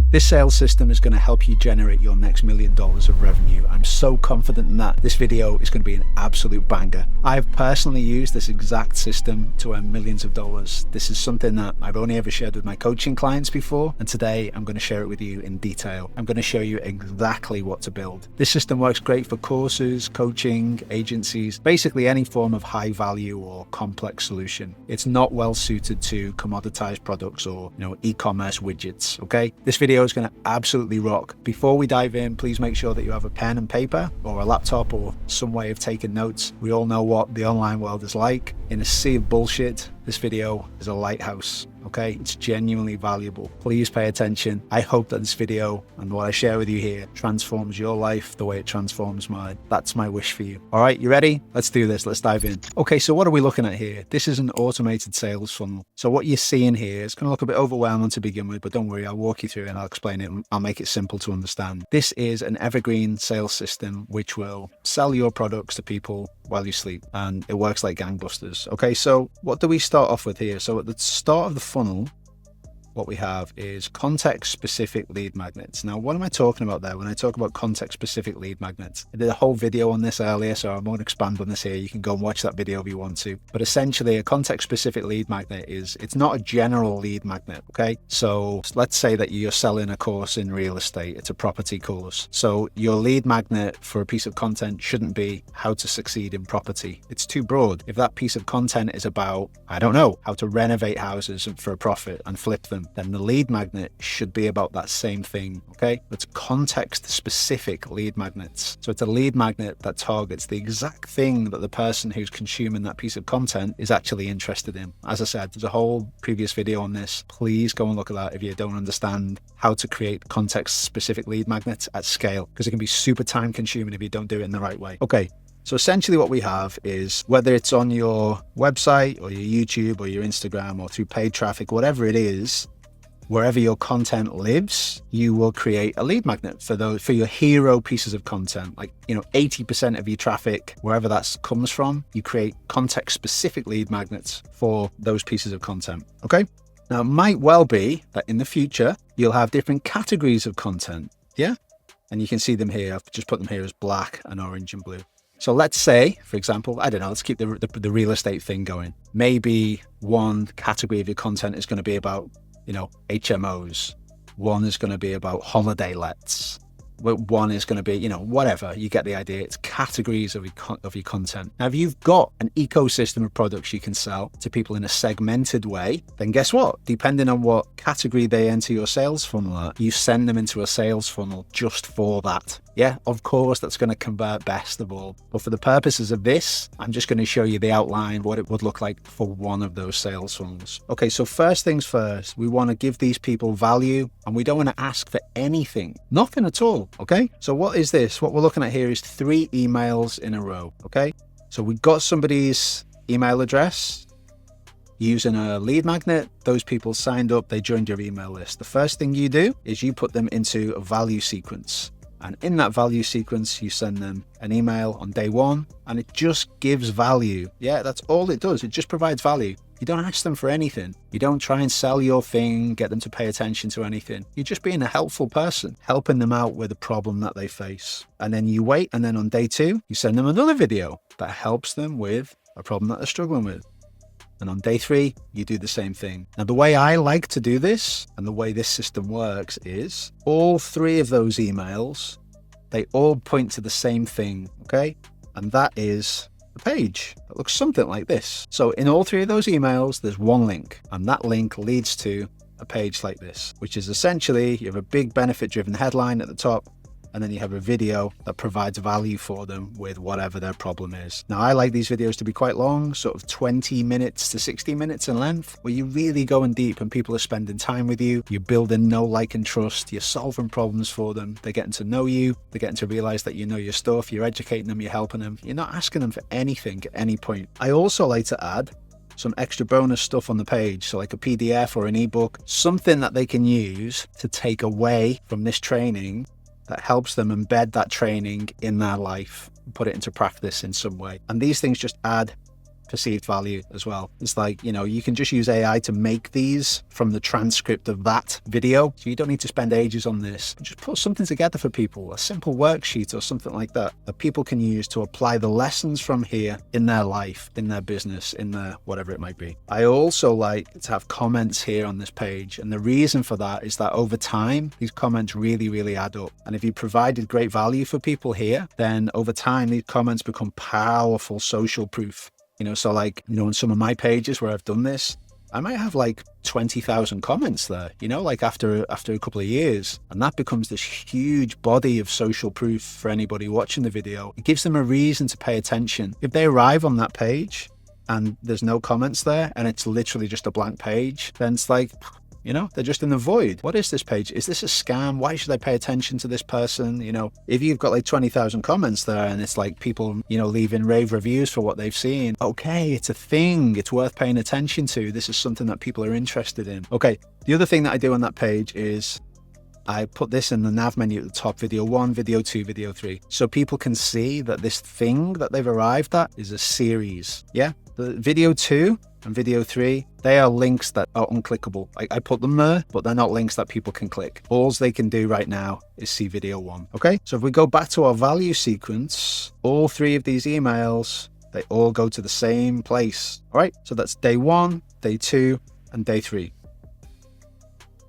This sales system is going to help you generate your next $1 million of revenue. I'm so confident in that. This video is going to be an absolute banger. I've personally used this exact system to earn millions of dollars. This is something that I've only ever shared with my coaching clients before, and today I'm going to share it with you in detail. I'm going to show you exactly what to build. This system works great for courses, coaching, agencies, basically any form of high value or complex solution. It's not well suited to commoditized products or e-commerce widgets. Okay, this video is going to absolutely rock. Before we dive in, please make sure that you have a pen and paper or a laptop or some way of taking notes. We all know what the online world is like. In a sea of bullshit, this video is a lighthouse. Okay, it's genuinely valuable. Please pay attention. I hope that this video and what I share with you here transforms your life the way it transforms mine. That's my wish for you. All right, you ready? Let's do this. Let's dive in. Okay, so what are we looking at here? This is an automated sales funnel. So what you're seeing here is going to look a bit overwhelming to begin with, but don't worry, I'll walk you through it and I'll explain it. I'll make it simple to understand. This is an evergreen sales system which will sell your products to people while you sleep, and it works like gangbusters. Okay, so what do we start off with here? So at the start of the funnel, what we have is context-specific lead magnets. Now, what am I talking about there when I talk about context-specific lead magnets? I did a whole video on this earlier, so I won't expand on this here. You can go and watch that video if you want to. But essentially, a context-specific lead magnet it's not a general lead magnet, okay? So let's say that you're selling a course in real estate. It's a property course. So your lead magnet for a piece of content shouldn't be how to succeed in property. It's too broad. If that piece of content is about, I don't know, how to renovate houses for a profit and flip them, then the lead magnet should be about that same thing, okay? It's context-specific lead magnets. So it's a lead magnet that targets the exact thing that the person who's consuming that piece of content is actually interested in. As I said, there's a whole previous video on this. Please go and look at that if you don't understand how to create context-specific lead magnets at scale, because it can be super time-consuming if you don't do it in the right way. Okay. So essentially what we have is, whether it's on your website or your YouTube or your Instagram or through paid traffic, whatever it is, wherever your content lives, you will create a lead magnet for your hero pieces of content. Like, 80% of your traffic, wherever that comes from, you create context-specific lead magnets for those pieces of content. Okay? Now, it might well be that in the future, you'll have different categories of content. Yeah? And you can see them here. I've just put them here as black and orange and blue. So let's say, for example, I don't know, let's keep the real estate thing going. Maybe one category of your content is going to be about, HMOs. One is going to be about holiday lets. One is going to be, whatever. You get the idea. It's categories of your content. Now, if you've got an ecosystem of products you can sell to people in a segmented way, then guess what? Depending on what category they enter your sales funnel at, you send them into a sales funnel just for that. Yeah, of course, that's going to convert best of all. But for the purposes of this, I'm just going to show you the outline, what it would look like for one of those sales funnels. Okay, so first things first, we want to give these people value, and we don't want to ask for anything, nothing at all. Okay, so what is this? What we're looking at here is 3 emails in a row. Okay, so we got somebody's email address using a lead magnet. Those people signed up, they joined your email list. The first thing you do is you put them into a value sequence. And in that value sequence, you send them an email on day 1, and it just gives value. Yeah, that's all it does. It just provides value. You don't ask them for anything. You don't try and sell your thing, get them to pay attention to anything. You're just being a helpful person, helping them out with a problem that they face. And then you wait, and then on day 2, you send them another video that helps them with a problem that they're struggling with. And on day 3, you do the same thing. Now, the way I like to do this and the way this system works is all 3 of those emails, they all point to the same thing, okay? And that is a page that looks something like this. So in all 3 of those emails, there's one link, and that link leads to a page like this, which is essentially, you have a big benefit-driven headline at the top, and then you have a video that provides value for them with whatever their problem is. Now, I like these videos to be quite long, sort of 20 minutes to 60 minutes in length, where you're really going deep and people are spending time with you. You're building know, like, and trust. You're solving problems for them. They're getting to know you. They're getting to realize that you know your stuff. You're educating them. You're helping them. You're not asking them for anything at any point. I also like to add some extra bonus stuff on the page. So like a PDF or an ebook, something that they can use to take away from this training that helps them embed that training in their life and put it into practice in some way. And these things just add perceived value as well. It's like, you know, you can just use AI to make these from the transcript of that video. So you don't need to spend ages on this. Just put something together for people, a simple worksheet or something like that, that people can use to apply the lessons from here in their life, in their business, in their whatever it might be. I also like to have comments here on this page. And the reason for that is that over time, these comments really add up. And if you provided great value for people here, then over time, these comments become powerful social proof. You know, so like, you know, on some of my pages where I've done this, I might have like 20,000 comments there, you know, like after a couple of years. And that becomes this huge body of social proof for anybody watching the video. It gives them a reason to pay attention. If they arrive on that page and there's no comments there and it's literally just a blank page, then it's like, you know, they're just in the void. What is this page? Is this a scam? Why should I pay attention to this person? You know, if you've got like 20,000 comments there and it's like people, you know, leaving rave reviews for what they've seen. Okay, it's a thing. It's worth paying attention to. This is something that people are interested in. Okay, the other thing that I do on that page is I put this in the nav menu at the top, video 1, video 2, video 3. So people can see that this thing that they've arrived at is a series. Yeah, the video 2 and video 3, they are links that are unclickable. I put them there, but they're not links that people can click. All they can do right now is see video 1. Okay, so if we go back to our value sequence, all 3 of these emails, they all go to the same place. All right, so that's day 1, day 2, and day 3.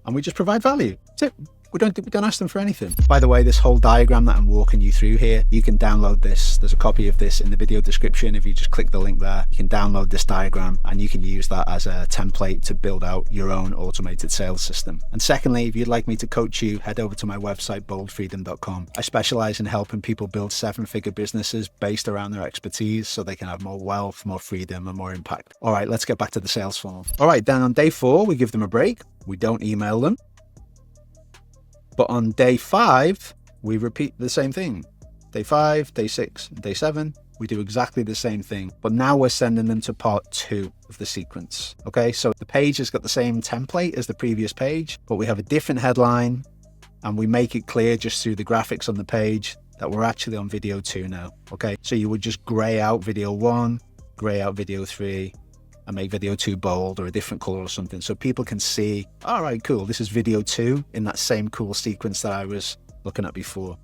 And we just provide value. That's it. We don't ask them for anything. By the way, this whole diagram that I'm walking you through here, you can download this. There's a copy of this in the video description. If you just click the link there, you can download this diagram and you can use that as a template to build out your own automated sales system. And secondly, if you'd like me to coach you, head over to my website, boldfreedom.com. I specialize in helping people build 7-figure businesses based around their expertise so they can have more wealth, more freedom, and more impact. All right, let's get back to the sales funnel. All right, then on day 4, we give them a break. We don't email them. But on day 5, we repeat the same thing. Day 5, day 6, day 7, we do exactly the same thing. But now we're sending them to part 2 of the sequence. Okay, so the page has got the same template as the previous page, but we have a different headline and we make it clear just through the graphics on the page that we're actually on video 2 now. Okay, so you would just gray out video 1, gray out video 3, and make video 2 bold or a different color or something so people can see, all right, cool, this is video 2 in that same cool sequence that I was looking at before.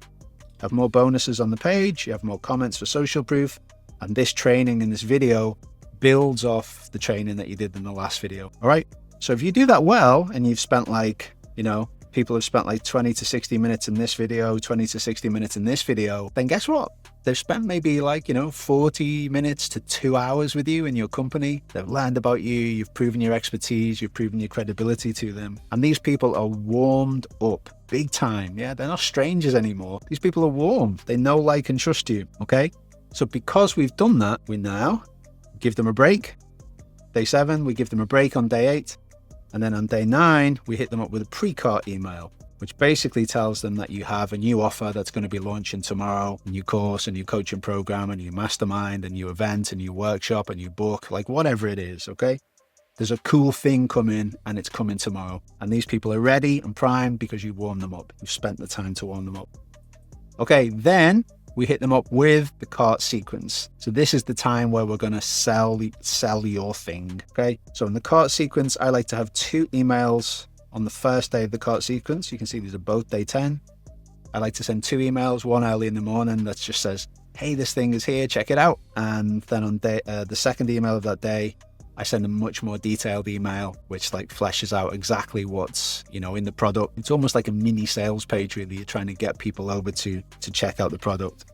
Have more bonuses on the page, you have more comments for social proof, and this training in this video builds off the training that you did in the last video. All right, so if you do that well and you've spent like, you know, people have spent like 20 to 60 minutes in this video, 20 to 60 minutes in this video, then guess what? They've spent maybe like, you know, 40 minutes to 2 hours with you in your company. They've learned about you. You've proven your expertise. You've proven your credibility to them. And these people are warmed up big time. Yeah, they're not strangers anymore. These people are warm. They know, like, and trust you. Okay. So because we've done that, we now give them a break. Day 7, we give them a break on day 8. And then on day 9, we hit them up with a pre-cart email, which basically tells them that you have a new offer that's going to be launching tomorrow, a new course, a new coaching program, a new mastermind, a new event, a new workshop, a new book, like whatever it is, okay? There's a cool thing coming and it's coming tomorrow. And these people are ready and primed because you've warmed them up. You've spent the time to warm them up. Okay, then we hit them up with the cart sequence. So this is the time where we're going to sell your thing. Okay. So in the cart sequence, I like to have 2 emails on the first day of the cart sequence. You can see these are both day 10. I like to send 2 emails, one early in the morning that just says, hey, this thing is here, check it out. And then on the second email of that day, I send a much more detailed email, which like fleshes out exactly what's, you know, in the product. It's almost like a mini sales page, really. You're trying to get people over to check out the product.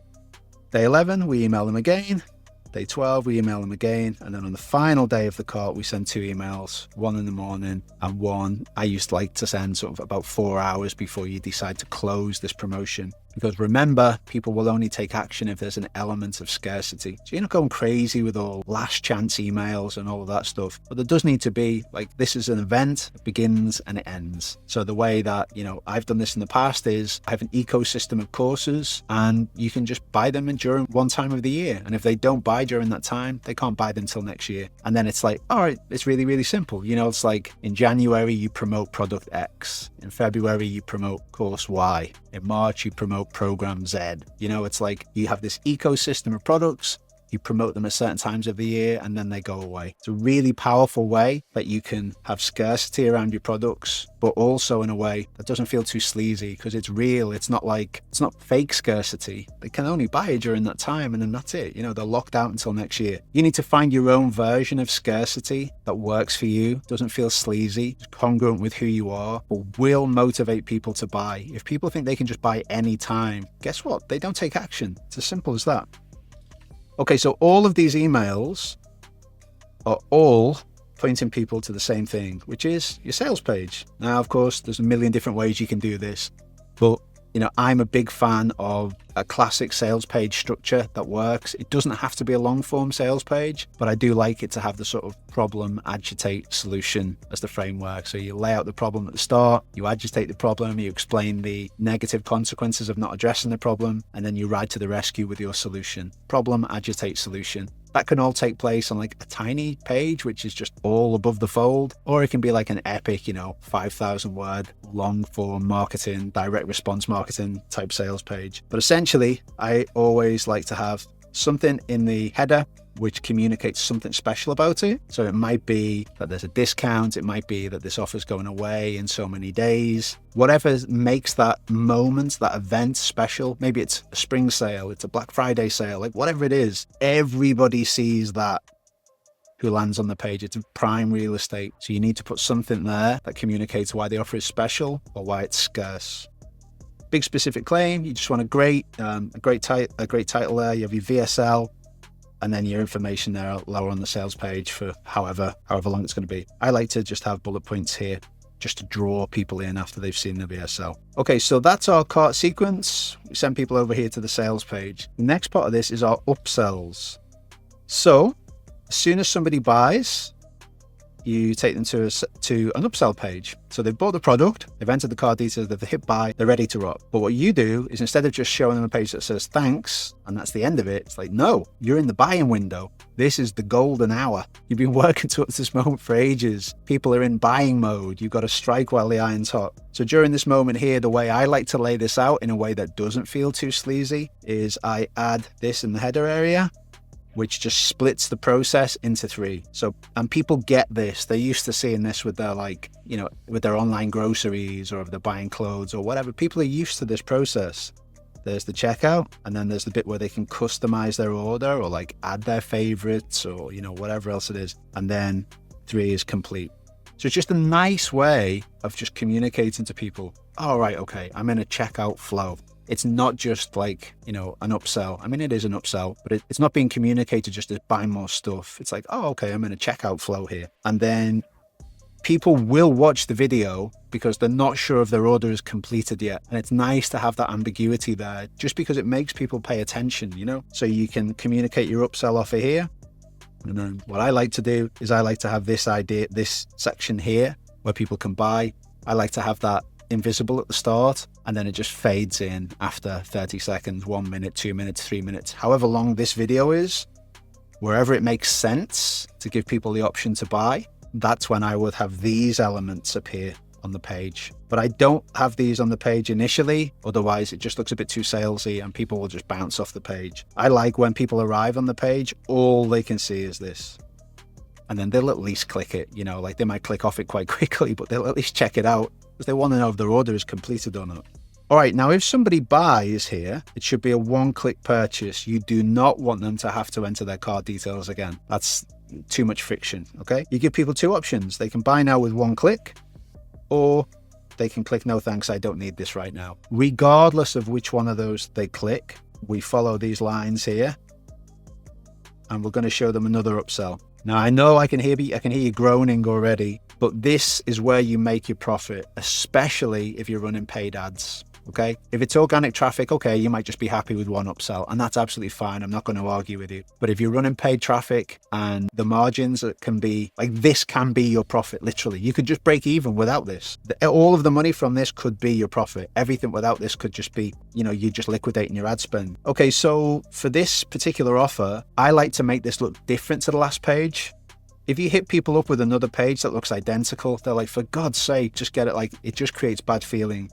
Day 11, we email them again. Day 12, we email them again. And then on the final day of the cart, we send 2 emails, one in the morning and one I used to like to send sort of about 4 hours before you decide to close this promotion. Because remember, people will only take action if there's an element of scarcity. So you're not going crazy with all last chance emails and all of that stuff. But there does need to be, like, this is an event, it begins and it ends. So the way that, you know, I've done this in the past is I have an ecosystem of courses and you can just buy them during one time of the year. And if they don't buy during that time, they can't buy them until next year. And then it's like, all right, it's really, really simple. You know, it's like in January, you promote product X. In February, you promote course Y. In March, you promote program Z. You know, it's like you have this ecosystem of products. You promote them at certain times of the year and then they go away. It's a really powerful way that you can have scarcity around your products, but also in a way that doesn't feel too sleazy because it's real. It's not fake scarcity. They can only buy it during that time and then that's it. You know, they're locked out until next year. You need to find your own version of scarcity that works for you, doesn't feel sleazy, is congruent with who you are, but will motivate people to buy. If people think they can just buy any time, guess what? They don't take action. It's as simple as that. Okay, so all of these emails are all pointing people to the same thing, which is your sales page. Now, of course, there's a million different ways you can do this, but you know, I'm a big fan of a classic sales page structure that works. It doesn't have to be a long form sales page, but I do like it to have the sort of problem, agitate, solution as the framework. So you lay out the problem at the start, you agitate the problem, you explain the negative consequences of not addressing the problem, and then you ride to the rescue with your solution. Problem, agitate, solution. That can all take place on like a tiny page, which is just all above the fold, or it can be like an epic, 5,000 word, long form marketing, direct response marketing type sales page. But essentially, I always like to have something in the header which communicates something special about it. So it might be that there's a discount, it might be that this offer's going away in so many days. Whatever makes that moment, that event special, maybe it's a spring sale, it's a Black Friday sale, like whatever it is, everybody sees that who lands on the page. It's prime real estate. So you need to put something there that communicates why the offer is special or why it's scarce. Big specific claim, you just want a great title there. You have your VSL, and then your information there lower on the sales page for however long it's going to be. I like to just have bullet points here just to draw people in after they've seen the VSL. Okay, so that's our cart sequence. We send people over here to the sales page. The next part of this is our upsells. So as soon as somebody buys, you take them to an upsell page. So they've bought the product, they've entered the card details, they've hit buy, they're ready to rock. But what you do is instead of just showing them a page that says thanks, and that's the end of it, it's like, no, you're in the buying window. This is the golden hour. You've been working towards this moment for ages. People are in buying mode. You've got to strike while the iron's hot. So during this moment here, the way I like to lay this out in a way that doesn't feel too sleazy is I add this in the header area, which just splits the process into 3. So, and people get this. They're used to seeing this with their with their online groceries or if they're buying clothes or whatever. People are used to this process. There's the checkout, and then there's the bit where they can customize their order or like add their favorites or, whatever else it is. And then 3 is complete. So it's just a nice way of just communicating to people. All right, okay, I'm in a checkout flow. It's not just like, an upsell. I mean, it is an upsell, but it's not being communicated just as buy more stuff. It's like, oh, okay, I'm in a checkout flow here. And then people will watch the video because they're not sure if their order is completed yet. And it's nice to have that ambiguity there just because it makes people pay attention, So you can communicate your upsell offer here. And then what I like to do is I like to have this section here where people can buy. I like to have that invisible at the start, and then it just fades in after 30 seconds, 1 minute, 2 minutes, 3 minutes, however long this video is. Wherever it makes sense to give people the option to buy, that's when I would have these elements appear on the page. But I don't have these on the page initially, otherwise it just looks a bit too salesy and people will just bounce off the page. I like when people arrive on the page, all they can see is this. And then they'll at least click it, like they might click off it quite quickly, but they'll at least check it out because they want to know if their order is completed or not. All right, now if somebody buys here, it should be a one-click purchase. You do not want them to have to enter their card details again. That's too much friction, okay? You give people 2 options. They can buy now with 1 click, or they can click no thanks, I don't need this right now. Regardless of which one of those they click, we follow these lines here, and we're going to show them another upsell. Now, I know I can hear you groaning already, but this is where you make your profit, especially if you're running paid ads. Okay, if it's organic traffic, okay, you might just be happy with 1 upsell, and that's absolutely fine. I'm not going to argue with you. But if you're running paid traffic and the margins that can be like this can be your profit, literally, you could just break even without this. All of the money from this could be your profit. Everything without this could just be, you're just liquidating your ad spend. Okay, so for this particular offer, I like to make this look different to the last page. If you hit people up with another page that looks identical, they're like, for God's sake, just get it. Like, it just creates bad feeling.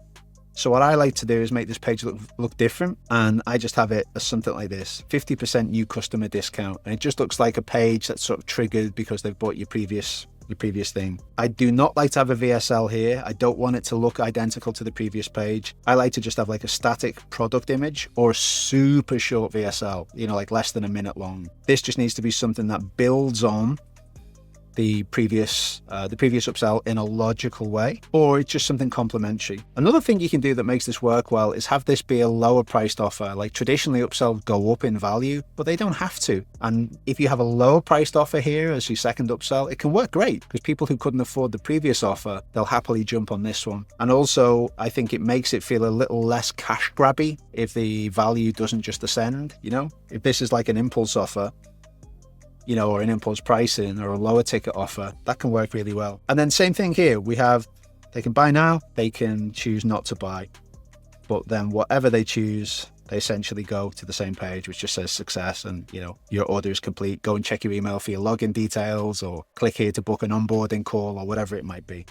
So what I like to do is make this page look different, and I just have it as something like this: 50% new customer discount, and it just looks like a page that's sort of triggered because they've bought your previous thing. I do not like to have a VSL here. I don't want it to look identical to the previous page. I like to just have like a static product image or a super short VSL, like less than a minute long. This just needs to be something that builds on the previous upsell in a logical way, or it's just something complementary. Another thing you can do that makes this work well is have this be a lower priced offer. Like traditionally upsells go up in value, but they don't have to. And if you have a lower priced offer here as your second upsell, it can work great because people who couldn't afford the previous offer, they'll happily jump on this one. And also I think it makes it feel a little less cash grabby if the value doesn't just ascend. If this is like an impulse offer, or an impulse pricing or a lower ticket offer, that can work really well. And then same thing here, they can buy now, they can choose not to buy, but then whatever they choose, they essentially go to the same page, which just says success and, your order is complete. Go and check your email for your login details, or click here to book an onboarding call, or whatever it might be.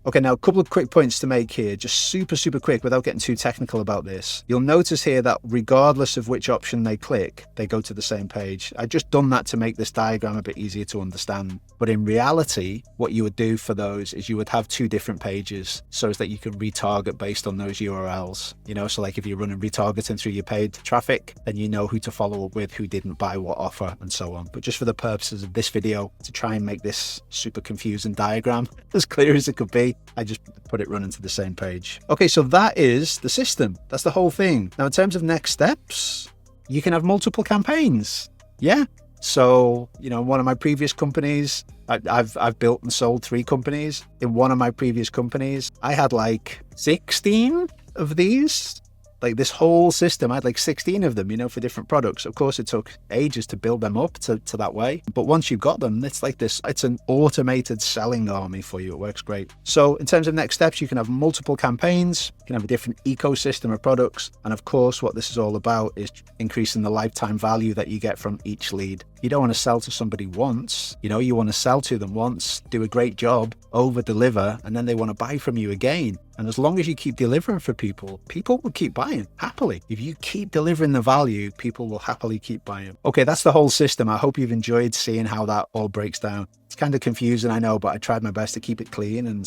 Okay, now a couple of quick points to make here, just super quick without getting too technical about this. You'll notice here that regardless of which option they click, they go to the same page. I've just done that to make this diagram a bit easier to understand. But in reality, what you would do for those is you would have two different pages so as that you can retarget based on those URLs. So like if you're running retargeting through your paid traffic, then you know who to follow up with, who didn't buy what offer, and so on. But just for the purposes of this video, to try and make this super confusing diagram as clear as it could be, I just put it running to the same page. Okay, so that is the system. That's the whole thing. Now, in terms of next steps, you can have multiple campaigns. Yeah. So, one of my previous companies, I've built and sold 3 companies. In one of my previous companies, I had like 16 of these. Like this whole system, I had like 16 of them, for different products. Of course, it took ages to build them up to that way. But once you've got them, it's like this, it's an automated selling army for you. It works great. So in terms of next steps, you can have multiple campaigns, you can have a different ecosystem of products. And of course, what this is all about is increasing the lifetime value that you get from each lead. You don't want to sell to somebody once, you want to sell to them once, do a great job, over deliver, and then they want to buy from you again. And as long as you keep delivering for people will keep buying happily. If you keep delivering the value, people will happily keep buying. Okay, that's the whole system. I hope you've enjoyed seeing how that all breaks down. It's kind of confusing, I know, but I tried my best to keep it clean and,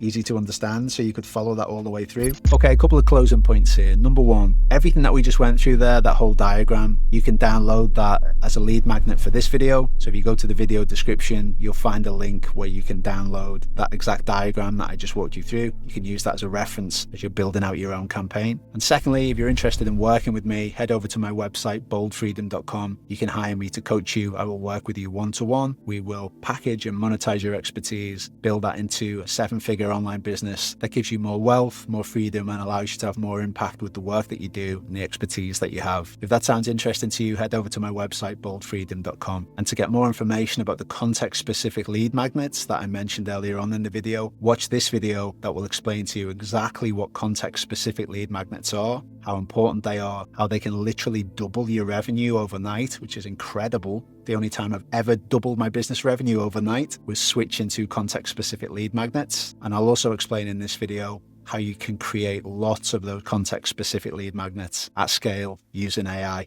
easy to understand so you could follow that all the way through. Okay, a couple of closing points here. Number one, everything that we just went through there, that whole diagram, you can download that as a lead magnet for this video. So if you go to the video description, you'll find a link where you can download that exact diagram that I just walked you through. You can use that as a reference as you're building out your own campaign. And secondly, if you're interested in working with me, head over to my website, boldfreedom.com. You can hire me to coach you. I will work with you one-to-one. We will package and monetize your expertise, build that into a 7-figure online business that gives you more wealth, more freedom, and allows you to have more impact with the work that you do and the expertise that you have. If that sounds interesting to you, head over to my website, boldfreedom.com. And to get more information about the context-specific lead magnets that I mentioned earlier on in the video, watch this video that will explain to you exactly what context-specific lead magnets are, how important they are, how they can literally double your revenue overnight, which is incredible. The only time I've ever doubled my business revenue overnight was switching to context-specific lead magnets. And I'll also explain in this video how you can create lots of those context-specific lead magnets at scale using AI.